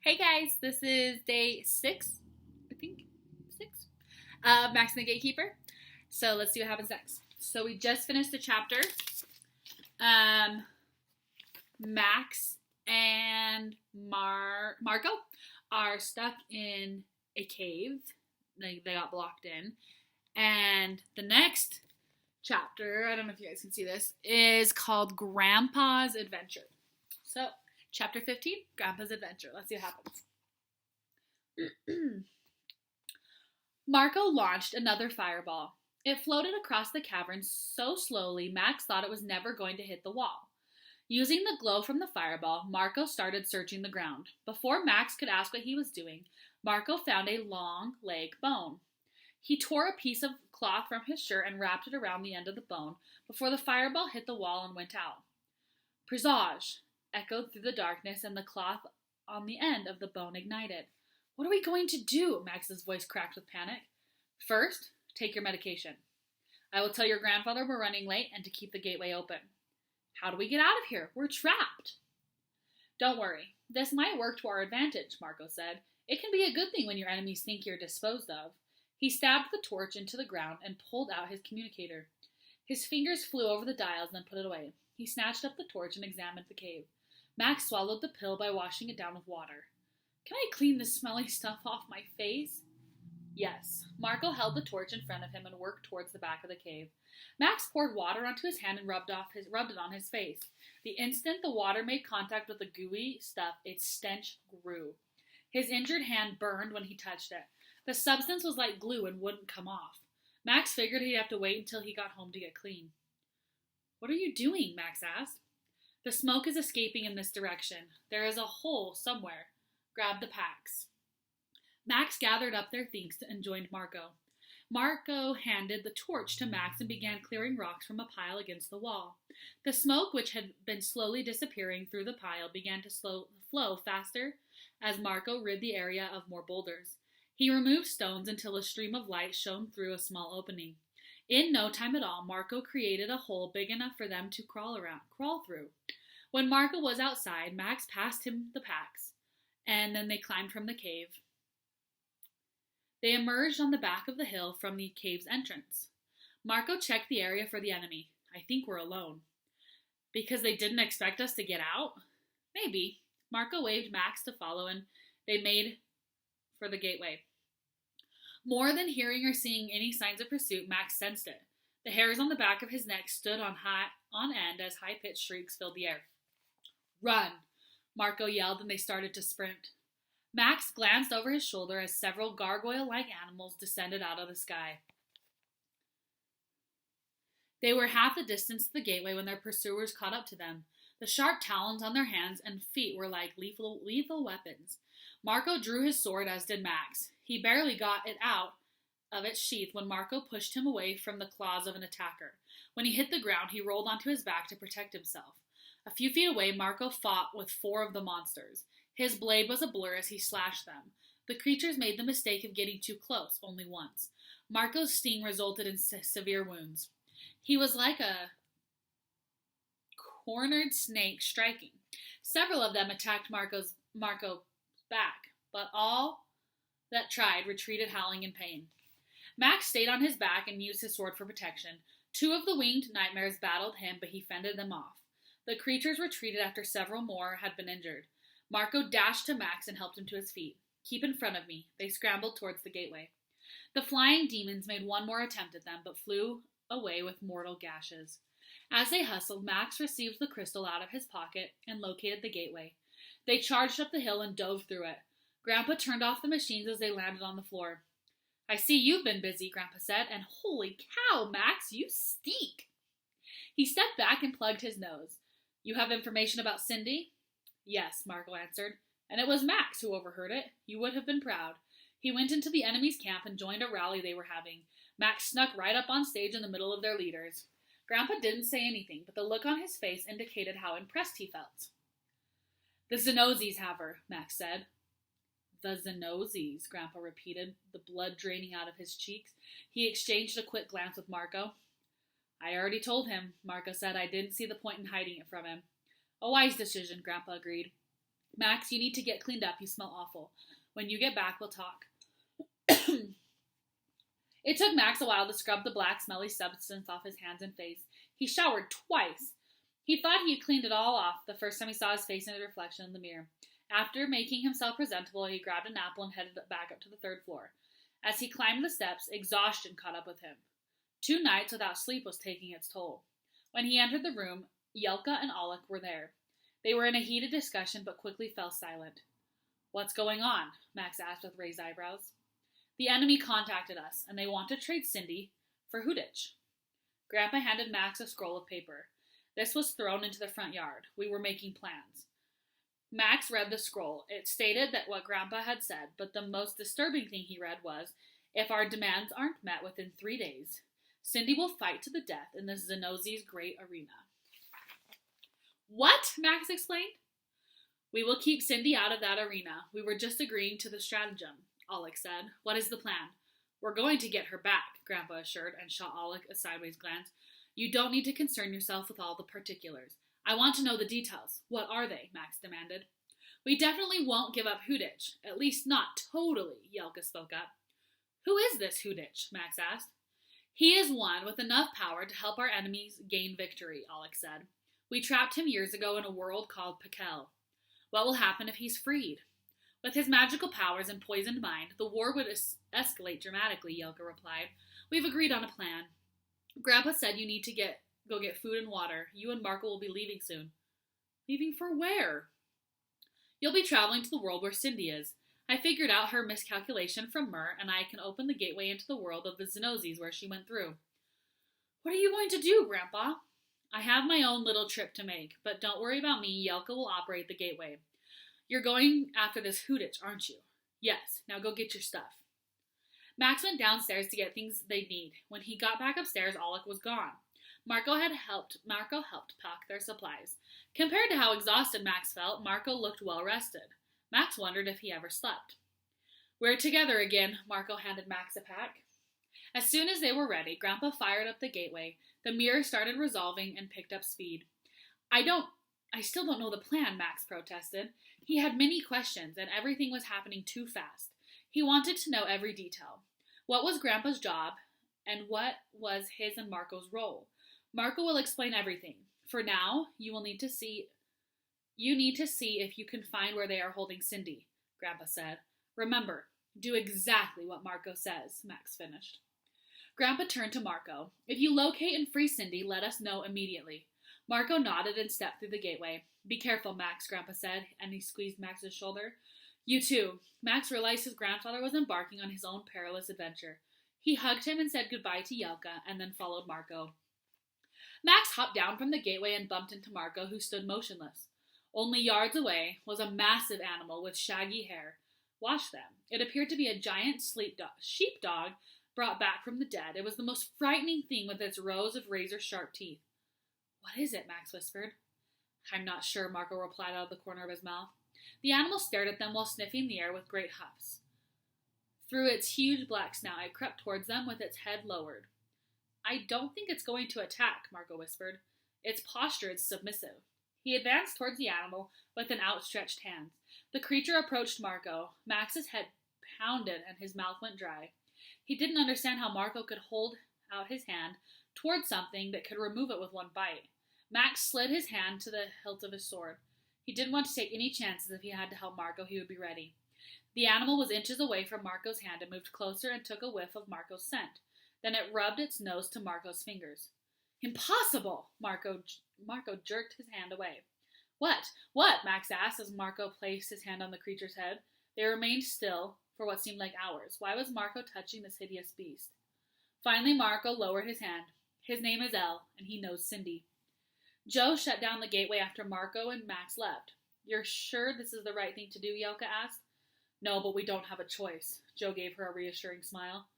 Hey guys, this is day 6, I think, 6, of Max and the Gatekeeper. So let's see what happens next. So we just finished the chapter. Um, Max and Marco are stuck in a cave. They got blocked in. And the next chapter, I don't know if you guys can see this, is called Grandpa's Adventure. So, chapter 15, Grandpa's Adventure. Let's see what happens. Marco launched another fireball. It floated across the cavern so slowly Max thought it was never going to hit the wall. Using the glow from the fireball, Marco started searching the ground. Before Max could ask what he was doing, Marco found a long leg bone. He tore a piece of cloth from his shirt and wrapped it around the end of the bone before the fireball hit the wall and went out. Presage echoed through the darkness, and the cloth on the end of the bone ignited. What are we going to do? Max's voice cracked with panic. First, take your medication. I will tell your grandfather we're running late and to keep the gateway open. How do we get out of here? We're trapped. Don't worry. This might work to our advantage, Marco said. It can be a good thing when your enemies think you're disposed of. He stabbed the torch into the ground and pulled out his communicator. His fingers flew over the dials and then put it away. He snatched up the torch and examined the cave. Max swallowed the pill by washing it down with water. Can I clean this smelly stuff off my face? Yes. Marco held the torch in front of him and worked towards the back of the cave. Max poured water onto his hand and rubbed it on his face. The instant the water made contact with the gooey stuff, its stench grew. His injured hand burned when he touched it. The substance was like glue and wouldn't come off. Max figured he'd have to wait until he got home to get clean. What are you doing? Max asked. The smoke is escaping in this direction. There is a hole somewhere. Grab the packs. Max gathered up their things and joined Marco. Marco handed the torch to Max and began clearing rocks from a pile against the wall. The smoke, which had been slowly disappearing through the pile, began to flow faster as Marco rid the area of more boulders. He removed stones until a stream of light shone through a small opening. In no time at all, Marco created a hole big enough for them to crawl through. When Marco was outside, Max passed him the packs, and then they climbed from the cave. They emerged on the back of the hill from the cave's entrance. Marco checked the area for the enemy. I think we're alone. Because they didn't expect us to get out? Maybe. Marco waved Max to follow, and they made for the gateway. More than hearing or seeing any signs of pursuit, Max sensed it. The hairs on the back of his neck stood on end as high-pitched shrieks filled the air. Run! Marco yelled, and they started to sprint. Max glanced over his shoulder as several gargoyle-like animals descended out of the sky. They were half the distance to the gateway when their pursuers caught up to them. The sharp talons on their hands and feet were like lethal weapons. Marco drew his sword, as did Max. He barely got it out of its sheath when Marco pushed him away from the claws of an attacker. When he hit the ground, he rolled onto his back to protect himself. A few feet away, Marco fought with 4 of the monsters. His blade was a blur as he slashed them. The creatures made the mistake of getting too close, only once. Marco's sting resulted in severe wounds. He was like a cornered snake striking. Several of them attacked Marco's back, but all that tried retreated howling in pain. Max stayed on his back and used his sword for protection. 2 of the winged nightmares battled him, but he fended them off. The creatures retreated after several more had been injured. Marco dashed to Max and helped him to his feet. Keep in front of me. They scrambled towards the gateway. The flying demons made one more attempt at them, but flew away with mortal gashes. As they hustled, Max received the crystal out of his pocket and located the gateway. They charged up the hill and dove through it. Grandpa turned off the machines as they landed on the floor. I see you've been busy, Grandpa said, and holy cow, Max, you stink. He stepped back and plugged his nose. You have information about Cindy? Yes, Marco answered, and it was Max who overheard it. You would have been proud. He went into the enemy's camp and joined a rally they were having. Max snuck right up on stage in the middle of their leaders. Grandpa didn't say anything, but the look on his face indicated how impressed he felt. The Zenozis have her, Max said. The Zenozis, Grandpa repeated, the blood draining out of his cheeks. He exchanged a quick glance with Marco. I already told him, Marco said. I didn't see the point in hiding it from him. A wise decision, Grandpa agreed. Max, you need to get cleaned up. You smell awful. When you get back, we'll talk. It took Max a while to scrub the black, smelly substance off his hands and face. He showered twice. He thought he had cleaned it all off the first time he saw his face in the reflection in the mirror. After making himself presentable, he grabbed an apple and headed back up to the third floor. As he climbed the steps, exhaustion caught up with him. 2 nights without sleep was taking its toll. When he entered the room, Yelka and Alec were there. They were in a heated discussion, but quickly fell silent. "What's going on?" Max asked with raised eyebrows. "The enemy contacted us, and they want to trade Cindy for Hudich." Grandpa handed Max a scroll of paper. This was thrown into the front yard. We were making plans. Max read the scroll. It stated that what Grandpa had said, but the most disturbing thing he read was, "If our demands aren't met within 3 days, Cindy will fight to the death in the Xenozzi's great arena." "What?" Max explained. "We will keep Cindy out of that arena. We were just agreeing to the stratagem," Alec said. "What is the plan?" "We're going to get her back," Grandpa assured, and shot Alec a sideways glance. "You don't need to concern yourself with all the particulars. I want to know the details." "What are they?" Max demanded. "We definitely won't give up Hudich. At least not totally," Yelka spoke up. "Who is this Hudich?" Max asked. "He is one with enough power to help our enemies gain victory," Alec said. "We trapped him years ago in a world called Pekel. What will happen if he's freed?" "With his magical powers and poisoned mind, the war would escalate dramatically," Yelka replied. "We've agreed on a plan. Grandpa said you need to go get food and water. You and Marco will be leaving soon." "Leaving for where?" "You'll be traveling to the world where Cindy is. I figured out her miscalculation from Myrrh, and I can open the gateway into the world of the Xenozzis where she went through." "What are you going to do, Grandpa?" "I have my own little trip to make, but don't worry about me. Yelka will operate the gateway." "You're going after this Hudich, aren't you?" "Yes. Now go get your stuff." Max went downstairs to get things they'd need. When he got back upstairs, Alec was gone. Marco helped pack their supplies. Compared to how exhausted Max felt, Marco looked well rested. Max wondered if he ever slept. "We're together again." Marco handed Max a pack. As soon as they were ready, Grandpa fired up the gateway. The mirror started resolving and picked up speed. I still don't know the plan," Max protested. He had many questions, and everything was happening too fast. He wanted to know every detail. What was Grandpa's job, and what was his and Marco's role? "Marco will explain everything. For now, you need to see if you can find where they are holding Cindy," Grandpa said. "Remember, do exactly what Marco says," Max finished. Grandpa turned to Marco. "If you locate and free Cindy, let us know immediately." Marco nodded and stepped through the gateway. "Be careful, Max," Grandpa said, and he squeezed Max's shoulder. "You too." Max realized his grandfather was embarking on his own perilous adventure. He hugged him and said goodbye to Yelka, and then followed Marco. Max hopped down from the gateway and bumped into Marco, who stood motionless. Only yards away was a massive animal with shaggy hair. Watch them. It appeared to be a giant sheepdog brought back from the dead. It was the most frightening thing with its rows of razor-sharp teeth. "What is it?" Max whispered. "I'm not sure," Marco replied out of the corner of his mouth. The animal stared at them while sniffing the air with great huffs. Through its huge black snout, it crept towards them with its head lowered. "I don't think it's going to attack," Marco whispered. "Its posture is submissive." He advanced towards the animal with an outstretched hand. The creature approached Marco. Max's head pounded and his mouth went dry. He didn't understand how Marco could hold out his hand towards something that could remove it with one bite. Max slid his hand to the hilt of his sword. He didn't want to take any chances. If he had to help Marco, he would be ready. The animal was inches away from Marco's hand and moved closer and took a whiff of Marco's scent. Then it rubbed its nose to Marco's fingers. "Impossible!" Marco jerked his hand away. What? Max asked as Marco placed his hand on the creature's head. They remained still for what seemed like hours. Why was Marco touching this hideous beast? Finally, Marco lowered his hand. "His name is El, and he knows Cindy." Joe shut down the gateway after Marco and Max left. "You're sure this is the right thing to do?" Yelka asked. "No, but we don't have a choice." Joe gave her a reassuring smile.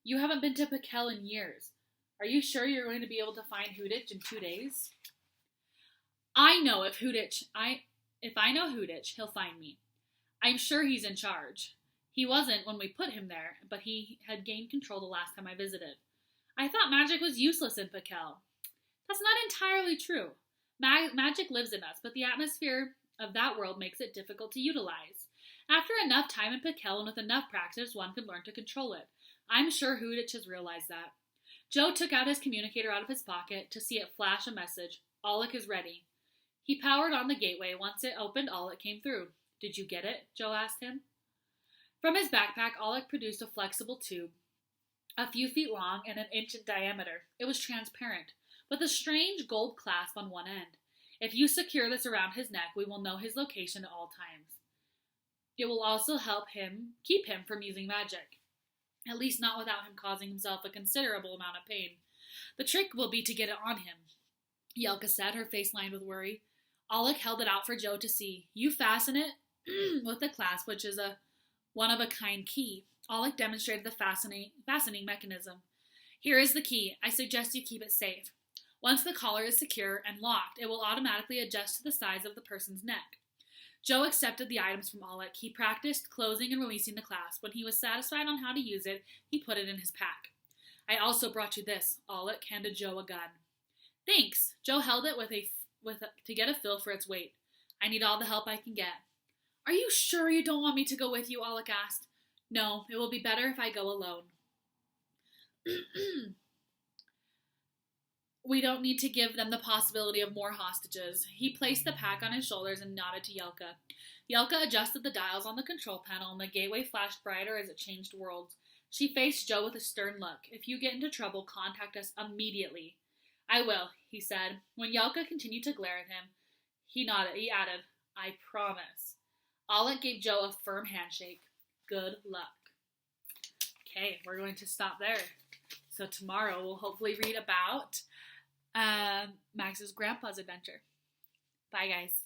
"You haven't been to Pekel in years. Are you sure you're going to be able to find Hudich in 2 days?" I know if I know Hudich, he'll find me. I'm sure he's in charge. He wasn't when we put him there, but he had gained control the last time I visited. I thought magic was useless in Pekel. That's not entirely true. Magic lives in us, but the atmosphere of that world makes it difficult to utilize. After enough time in Pikel and with enough practice, one could learn to control it. I'm sure Hooditch has realized that. Joe took out his communicator out of his pocket to see it flash a message. Alec is ready. He powered on the gateway. Once it opened, Alec came through. Did you get it? Joe asked him. From his backpack, Alec produced a flexible tube, a few feet long and an inch in diameter. It was transparent, with a strange gold clasp on one end. If you secure this around his neck, we will know his location at all times. It will also help him keep him from using magic. At least not without him causing himself a considerable amount of pain. The trick will be to get it on him, Yelka said, her face lined with worry. Alec held it out for Joe to see. You fasten it with the clasp, which is a one-of-a-kind key. Alec demonstrated the fastening mechanism. Here is the key. I suggest you keep it safe. Once the collar is secure and locked, it will automatically adjust to the size of the person's neck. Joe accepted the items from Alec. He practiced closing and releasing the clasp. When he was satisfied on how to use it, he put it in his pack. I also brought you this. Alec handed Joe a gun. Thanks. Joe held it to get a feel for its weight. I need all the help I can get. Are you sure you don't want me to go with you? Alec asked. No, it will be better if I go alone. We don't need to give them the possibility of more hostages. He placed the pack on his shoulders and nodded to Yelka. Yelka adjusted the dials on the control panel, and the gateway flashed brighter as it changed worlds. She faced Joe with a stern look. If you get into trouble, contact us immediately. I will, he said. When Yelka continued to glare at him, he nodded. He added, I promise. Alec gave Joe a firm handshake. Good luck. Okay, we're going to stop there. So tomorrow we'll hopefully read about Max's grandpa's adventure. Bye, guys.